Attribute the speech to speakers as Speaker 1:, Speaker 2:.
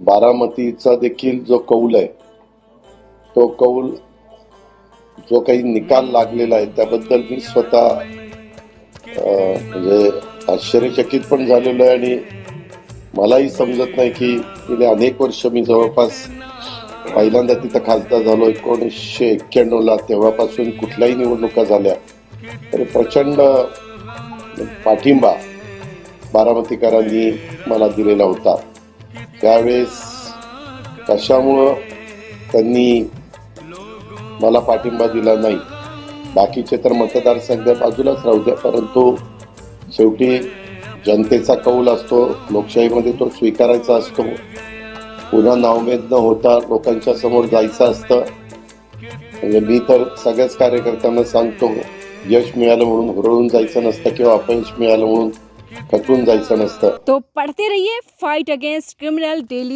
Speaker 1: बारामतीचा देखील जो कौल आहे, तो कौल जो काही निकाल लागलेला आहे त्याबद्दल मी स्वतः म्हणजे आश्चर्यचकित पण झालेलो आहे आणि मलाही समजत नाही की गेले अनेक वर्ष मी जवळपास पहिल्यांदा तिथं खासदार झालो 1991ला, तेव्हापासून कुठल्याही निवडणुका झाल्या तरी प्रचंड पाठिंबा बारामतीकरांनी मला दिलेला होता. त्यावेळेस कशामुळं त्यांनी मला पाठिंबा दिला नाही, बाकीचे तर मतदारसंघ बाजूलाच राहू द्या, परंतु शेवटी जनतेचा कौल असतो, लोकशाहीमध्ये तो स्वीकारायचा असतो. पुन्हा नावमेद न होता लोकांच्या समोर जायचं असतं. म्हणजे मी तर सगळ्याच कार्यकर्त्यांना सांगतो, यश मिळालं म्हणून हुरळून जायचं नसतं किंवा अपयश मिळालं म्हणून खचून जायचं नसतं.
Speaker 2: तो पढ़ते रहिए फाइट अगेंस्ट क्रिमिनल डेली